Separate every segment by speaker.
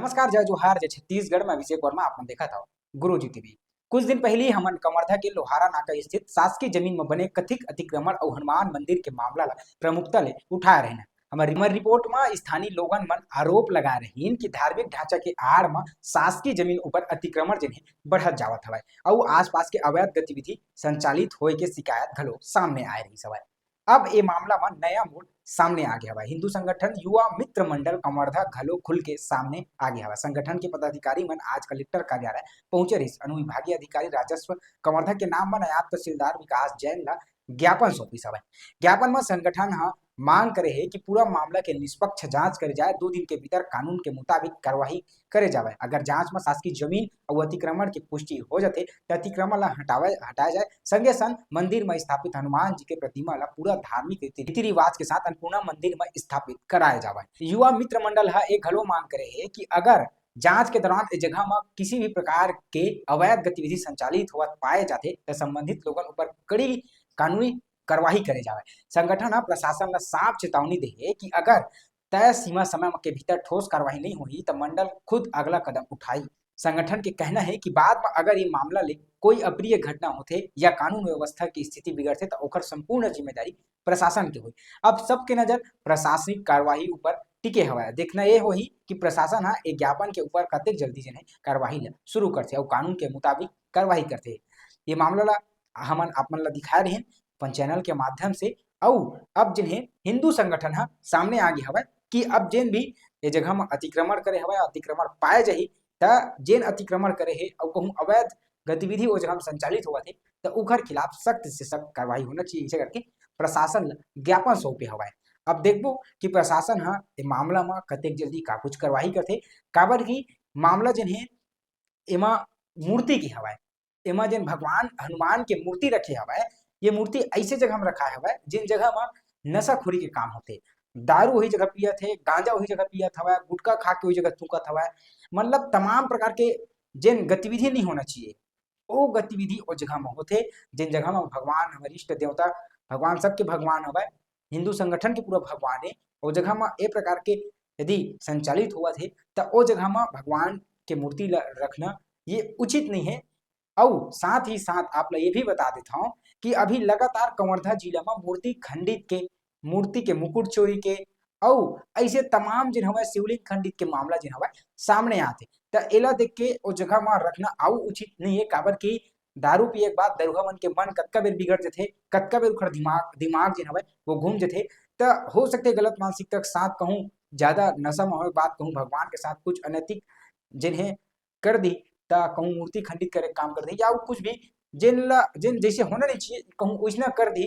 Speaker 1: नमस्कार, जय जोहार, जय छत्तीसगढ़ में अभिषेक वर्मा आपने देखा था गुरुजी टीवी। कुछ दिन पहले ही हमन कवर्धा के लोहारा नाका स्थित शासकीय जमीन में बने कथित अतिक्रमण और हनुमान मंदिर के मामला ला प्रमुखता ले उठाए रहे। हमारी रिपोर्ट में स्थानीय लोगन मन आरोप लगा रही कि धार्मिक ढांचा के आड़ में शासकीय जमीन ऊपर अतिक्रमण जिन्हें बढ़त जावत हवय और आसपास के अवैध गतिविधि संचालित होए के शिकायत घलो सामने आए रही सवय। अब ये मामला में नया मोड़ सामने आ गया है। हिंदू संगठन युवा मित्र मंडल कवर्धा घलो खुल के सामने आ गया है। संगठन के पदाधिकारी मन आज कलेक्टर कार्यालय पहुंचे रही। अनुविभागीय अधिकारी राजस्व कवर्धा के नाम में नायब तहसीलदार विकास जैन ला ज्ञापन सौंपी सवय। ज्ञापन में संगठन मांग करे है कि पूरा मामला के निष्पक्ष जांच करे जाए, 2 दिन के भीतर कानून के मुताबिक कार्रवाई करे जावे। अगर जांच में शासकीय जमीन और अतिक्रमण की पुष्टि हो जाते तो अतिक्रमण ला हटाया जाए। संगे संग मंदिर में स्थापित हनुमान जी के प्रतिमा ला पूरा धार्मिक रीति रिवाज के साथ अन्नपूर्णा मंदिर में स्थापित कराया जावे। युवा मित्र मंडल एक घलो मांग करे है कि अगर जांच के दौरान इस जगह में किसी भी प्रकार के अवैध गतिविधि संचालित हुआ पाए जाते तो संबंधित लोगों ऊपर कड़ी कानूनी कार्रवाई करे जावे। संगठन प्रशासन ला साफ चेतावनी दे कि अगर तय सीमा समय के भीतर ठोस कार्रवाई नहीं हुई तो मंडल खुद अगला कदम उठाई। संगठन के कहना है कि बाद में अगर ये मामला ले कोई अप्रिय घटना होते या कानून व्यवस्था की स्थिति बिगड़ते तो ओकर संपूर्ण जिम्मेदारी प्रशासन के हुई। अब सबके नजर प्रशासनिक कार्रवाई ऊपर टिके हवा। देखना ये होही कि प्रशासन एक ज्ञापन के ऊपर कतेक जल्दी जिन्हें कार्रवाई शुरू करते और कानून के मुताबिक कार्रवाई करते। ये मामला ला हमन आपमन ला दिखा रहे अपन चैनल के माध्यम से। और अब जिन्हें हिंदू संगठन सामने आ गया हवा कि अब जेन भी ये जगह में अतिक्रमण करे हवा, अतिक्रमण पाए जाही त जेन अतिक्रमण करे है और कहूँ अवैध गतिविधि वो जगह में संचालित हुआ थे तो उखर खिलाफ सख्त से सख्त कार्रवाई होना चाहिए, इसे करके प्रशासन ज्ञापन सौंपे हवा। अब देखबो कि प्रशासन मामला में कतेक जल्दी का कुछ कार्रवाई करते। काबर की मामला जिन्हें एमा मूर्ति की हवा, एमा जिन भगवान हनुमान के मूर्ति रखे हवा, ये मूर्ति ऐसे जगह में रखा है जिन जगह में नशाखोरी के काम होते, दारू वही जगह पिया थे, गांजा वही जगह पिया था, गुटखा खा के वही जगह थूका था, मतलब तमाम प्रकार के जिन गतिविधि नहीं होना चाहिए वो गतिविधि वो जगह में होते। जिन जगह में भगवान हमारे इष्ट देवता भगवान सबके भगवान हवा, हिंदू संगठन के पूरा भगवान है, वो जगह में ए प्रकार के यदि संचालित हुआ थे तो वो जगह में भगवान के मूर्ति रखना ये उचित नहीं है। और साथ ही साथ आप ये भी बता देता हूँ कि अभी लगातार कवर्धा जिला में मूर्ति खंडित के, मूर्ति के मुकुट चोरी के और ऐसे तमाम जिन हवा शिवलिंग खंडित के मामला जिन हवा सामने आते तो एला देख के वो जगह में रखना आउ उचित नहीं है। काबर की दारू पिए के बाद दरुहा मन के मन कतका बेर बिगड़ जाते, कतका बेर उखर दिमाग जिन हवा वो घूम जाते। तो हो सकते गलत मानसिकता के साथ कहूँ ज्यादा नशा में हो बात कहूँ भगवान के साथ कुछ अनैतिक जिन्हें कर दी ता कहूँ मूर्ति खंडित करे काम कर दी या कुछ भी जिन जैसे होना नहीं चाहिए कहूँ वैसना कर दी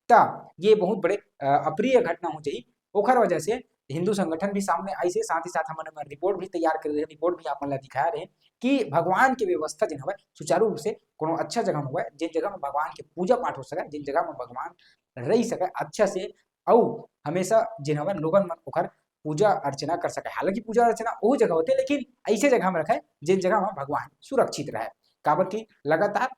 Speaker 1: ता ये बहुत बड़े अप्रिय घटना हो जाए। ओखर वजह से हिंदू संगठन भी सामने ऐसे, साथ ही साथ हमने रिपोर्ट भी तैयार कर रहे, रिपोर्ट भी आप दिखा रहे हैं कि भगवान की व्यवस्था जिन हवा सुचारू रूप से कोनो अच्छा जगह में हुआ, जिन जगह में भगवान के पूजा पाठ हो सके, जिन जगह में भगवान रह सके अच्छा से और हमेशा जिन हवा लोगन मन ओखर पूजा अर्चना कर सके। हालांकि पूजा अर्चना वो जगह होते लेकिन ऐसे जगह में रखे जिन जगह में भगवान सुरक्षित रहे। काबर की लगातार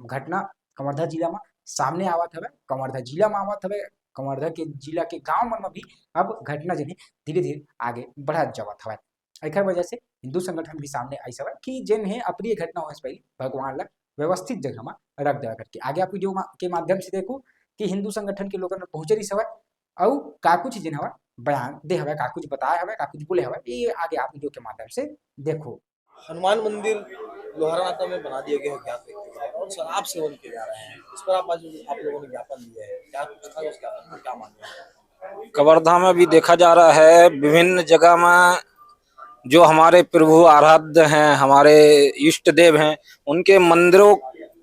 Speaker 1: घटना कवर्धा जिला में सामने आवत हवे, कवर्धा जिला में आवत हवे, कवर्धा के जिला के गांव मन में भी अब घटना जिन्हें धीरे धीरे आगे बढ़त जावत हवे। एकर वजह से हिंदू संगठन भी सामने आई सवे कि जिन है अप्रिय घटना हो पहले भगवान ला व्यवस्थित जगह में रख देवा करके। आगे आप वीडियो के माध्यम से देखो कि हिंदू संगठन के लोगन पहुंचे रही सवे और का कुछ जिन हवा बयान दे हवे, का कुछ बताया हवे, का कुछ बोले हवे, ये आगे आप वीडियो के माध्यम से देखो।
Speaker 2: हनुमान मंदिर लोहारा नाका में बना दिया गया है ज्ञात व्यक्ति है और शराब सेवन किए जा रहे हैं। इस पर आप लोगों ने ज्ञापन दिया है, क्या कुछ था उस ज्ञापन में, क्या मानना है?
Speaker 3: कवर्धा में भी देखा जा रहा है विभिन्न जगह में जो हमारे प्रभु आराध्य हैं, हमारे इष्ट देव हैं, उनके मंदिरों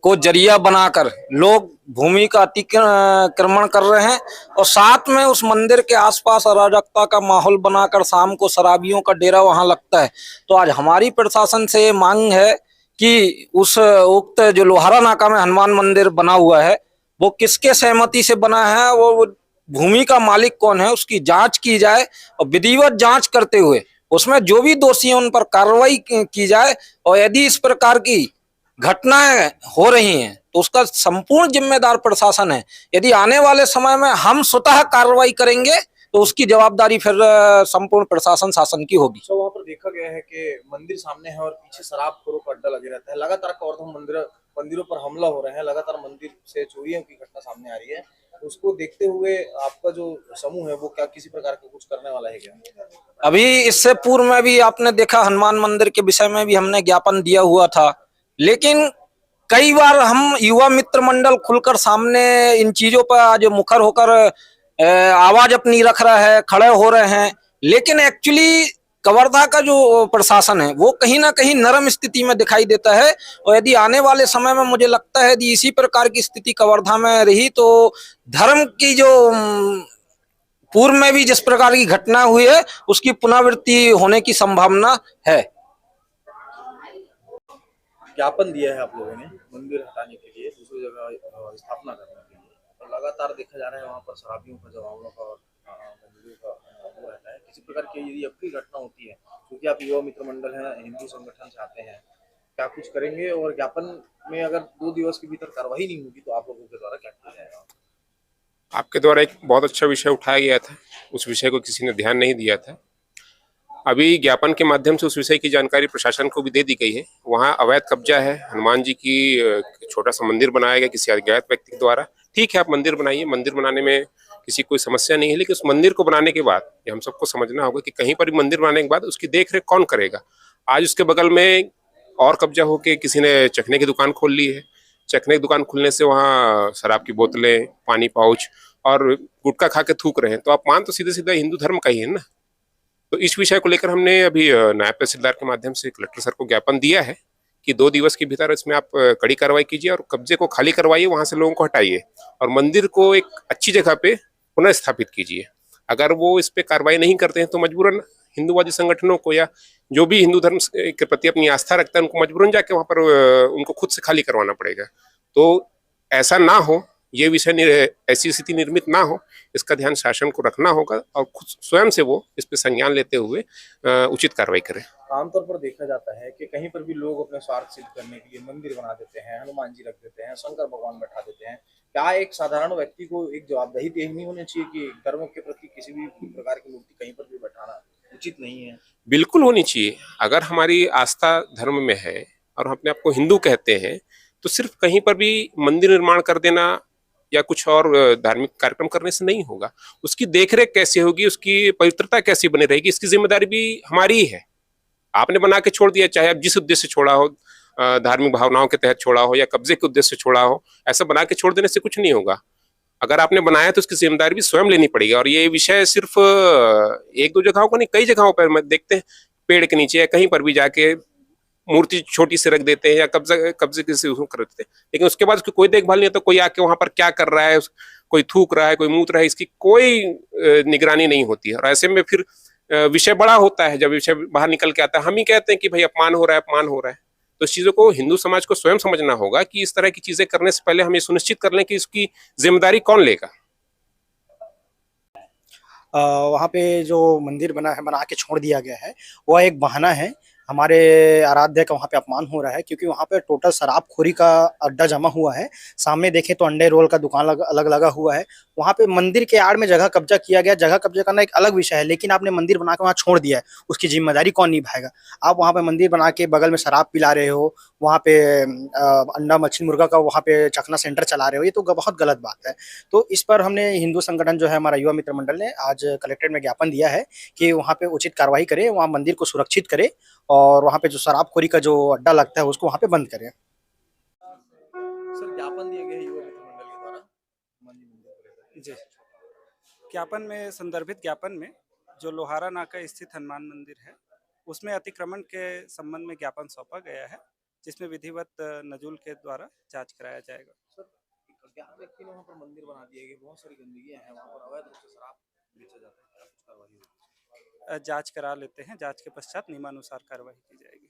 Speaker 3: को जरिया बनाकर लोग भूमि का अतिक्रमण कर रहे हैं और साथ में उस मंदिर के आसपास अराजकता का माहौल बनाकर शाम को शराबियों का डेरा वहां लगता है। तो आज हमारी प्रशासन से ये मांग है कि उस उक्त जो लोहारा नाका में हनुमान मंदिर बना हुआ है वो किसके सहमति से बना है, वो भूमि का मालिक कौन है, उसकी जांच की जाए और विधिवत जांच करते हुए उसमें जो भी दोषी हैं उन पर कार्रवाई की जाए। और यदि इस प्रकार की घटनाएं हो रही हैं तो उसका संपूर्ण जिम्मेदार प्रशासन है। यदि आने वाले समय में हम स्वतः कार्रवाई करेंगे तो उसकी जवाबदारी फिर संपूर्ण प्रशासन शासन की होगी।
Speaker 2: तो वहाँ पर देखा गया है कि मंदिर सामने है और पीछे शराबखोरों का अड्डा लगे रहता है। लगातार कवर्धा मंदिरों पर हमला हो रहे हैं, लगातार मंदिर से चोरियों की घटना सामने आ रही है। उसको देखते हुए आपका जो समूह है वो क्या किसी प्रकार का कुछ करने वाला है क्या?
Speaker 3: अभी इससे पूर्व में भी आपने देखा हनुमान मंदिर के विषय में भी हमने ज्ञापन दिया हुआ था, लेकिन कई बार हम युवा मित्र मंडल खुलकर सामने इन चीजों पर आज मुखर होकर आवाज अपनी रख रहा है, खड़े हो रहे हैं, लेकिन एक्चुअली कवर्धा का जो प्रशासन है वो कहीं ना कहीं नरम स्थिति में दिखाई देता है। और यदि आने वाले समय में मुझे लगता है यदि इसी प्रकार की स्थिति कवर्धा में रही तो धर्म की जो पूर्व में भी जिस प्रकार की घटना हुई है उसकी पुनरावृत्ति होने की संभावना है।
Speaker 2: ज्ञापन दिया है आप लोगों ने मंदिर हटाने के लिए, दूसरी जगह स्थापना करने के लिए, और लगातार देखा जा रहा है वहाँ पर शराबियों का, जवानों का और मंदिरों का वो रहता है। किसी प्रकार की यदि अप्रिय घटना होती है, क्योंकि आप युवा मित्र मंडल हैं, हिंदू संगठन से आते हैं, क्या कुछ करेंगे? और ज्ञापन में अगर 2 दिवस के भीतर कार्रवाई नहीं होगी तो आप लोगों के द्वारा क्या किया जाएगा?
Speaker 4: आपके द्वारा एक बहुत अच्छा विषय उठाया गया था, उस विषय को किसी ने ध्यान नहीं दिया था। अभी ज्ञापन के माध्यम से उस विषय की जानकारी प्रशासन को भी दे दी गई है। वहाँ अवैध कब्जा है, हनुमान जी की छोटा सा मंदिर बनाया गया किसी अज्ञात व्यक्ति के द्वारा। ठीक है, आप मंदिर बनाइए, मंदिर बनाने में किसी कोई समस्या नहीं है, लेकिन उस मंदिर को बनाने के बाद ये हम सबको समझना होगा कि कहीं पर भी मंदिर बनाने के बाद उसकी देख रेख कौन करेगा। आज उसके बगल में और कब्जा होके किसी ने चखने की दुकान खोल ली है। चखने की दुकान खुलने से वहाँ शराब की बोतलें, पानी पाउच और गुटखा खा के थूक रहे हैं, तो अपमान तो सीधे सीधा हिंदू धर्म का ही है ना। तो इस विषय को लेकर हमने अभी नायब तहसीलदार के माध्यम से कलेक्टर सर को ज्ञापन दिया है कि 2 दिवस के भीतर इसमें आप कड़ी कार्रवाई कीजिए और कब्जे को खाली करवाइए, वहां से लोगों को हटाइए और मंदिर को एक अच्छी जगह पे पुनः स्थापित कीजिए। अगर वो इस पे कार्रवाई नहीं करते हैं तो मजबूरन हिंदूवादी संगठनों को या जो भी हिंदू धर्म के प्रति अपनी आस्था रखता है उनको मजबूरन जाके वहां पर उनको खुद से खाली करवाना पड़ेगा। तो ऐसा ना हो, ये विषय ऐसी स्थिति निर्मित ना हो, इसका ध्यान शासन को रखना होगा और खुद स्वयं से वो इस पे संज्ञान लेते हुए उचित कार्रवाई करें।
Speaker 2: आमतौर पर देखा जाता है कि कहीं पर भी लोग अपने स्वार्थ सिद्ध करने के लिए मंदिर बना देते हैं, हनुमान जी रख देते हैं, शंकर भगवान बैठा देते हैं। क्या एक साधारण व्यक्ति को एक जवाबदेही तय नहीं होनी चाहिए कि धर्म के प्रति किसी भी प्रकार की मूर्ति कहीं पर भी बैठाना उचित नहीं है?
Speaker 4: बिल्कुल होनी चाहिए। अगर हमारी आस्था धर्म में है और हम अपने आप को हिंदू कहते हैं तो सिर्फ कहीं पर भी मंदिर निर्माण कर देना या कुछ और धार्मिक कार्यक्रम करने से नहीं होगा। उसकी देखरेख कैसे होगी, उसकी पवित्रता कैसी बनी रहेगी, इसकी जिम्मेदारी भी हमारी ही है। आपने बना के छोड़ दिया, चाहे आप जिस उद्देश्य से छोड़ा हो, धार्मिक भावनाओं के तहत छोड़ा हो या कब्जे के उद्देश्य से छोड़ा हो, ऐसा बना के छोड़ देने से कुछ नहीं होगा। अगर आपने बनाया तो उसकी जिम्मेदारी भी स्वयं लेनी पड़ेगी। और ये विषय सिर्फ 1-2 जगहों को नहीं, कई जगहों पर देखते हैं पेड़ के नीचे या कहीं पर भी जाके मूर्ति छोटी सी रख देते हैं या कब्जे किसी कर देते हैं, लेकिन उसके बाद उसकी कोई देखभाल नहीं है। तो कोई आके वहां पर क्या कर रहा है, कोई थूक रहा है, कोई मूत रहा है, इसकी कोई निगरानी नहीं होती है। और ऐसे में फिर विषय बड़ा होता है। जब विषय बाहर निकल के आता है हम ही कहते हैं कि भाई अपमान हो रहा है, अपमान हो रहा है। तो इस चीजों को हिंदू समाज को स्वयं समझना होगा कि इस तरह की चीजें करने से पहले हम ये सुनिश्चित कर लें कि इसकी जिम्मेदारी कौन लेगा।
Speaker 5: वहाँ पे जो मंदिर बना के छोड़ दिया गया है वह एक बहाना है। हमारे आराध्य का वहाँ पे अपमान हो रहा है क्योंकि वहाँ पे टोटल शराबखोरी का अड्डा जमा हुआ है। सामने देखें तो अंडे रोल का दुकान अलग लगा हुआ है। वहाँ पे मंदिर के आड़ में जगह कब्जा किया गया। जगह कब्जा करना एक अलग विषय है, लेकिन आपने मंदिर बना के वहाँ छोड़ दिया है, उसकी जिम्मेदारी कौन निभाएगा? आप वहाँ पे मंदिर बना के बगल में शराब पिला रहे हो, वहाँ पे अंडा मछली मुर्गा का वहाँ पे चखना सेंटर चला रहे हो, ये तो बहुत गलत बात है। तो इस पर हमने हिंदू संगठन जो है हमारा युवा मित्र मंडल ने आज कलेक्ट्रेट में ज्ञापन दिया है कि वहाँ पे उचित कार्रवाई करे, वहाँ मंदिर को सुरक्षित करे और वहाँ पे जो शराबखोरी का जो अड्डा लगता है उसको वहाँ पे बंद करें।
Speaker 2: सर, ज्ञापन दिया गया है युवा मित्र मंडल के द्वारा हनुमान जी मंदिर को लेकर।
Speaker 6: जी, ज्ञापन में संदर्भित ज्ञापन में जो लोहारा नाका स्थित हनुमान मंदिर है उसमें अतिक्रमण के संबंध में ज्ञापन सौंपा गया है, जिसमें विधिवत नजूल के द्वारा जांच कराया जाएगा।
Speaker 2: सर, एक अज्ञात व्यक्ति ने वहाँ पर मंदिर बना दिया है, बहुत सारी गंदगियां हैं वहाँ पर, अवैध रूप से शराब बेचा जाता है, क्या कुछ कार्रवाई होगी?
Speaker 6: जांच करा लेते हैं, जांच के पश्चात नियमानुसार कार्रवाई की जाएगी।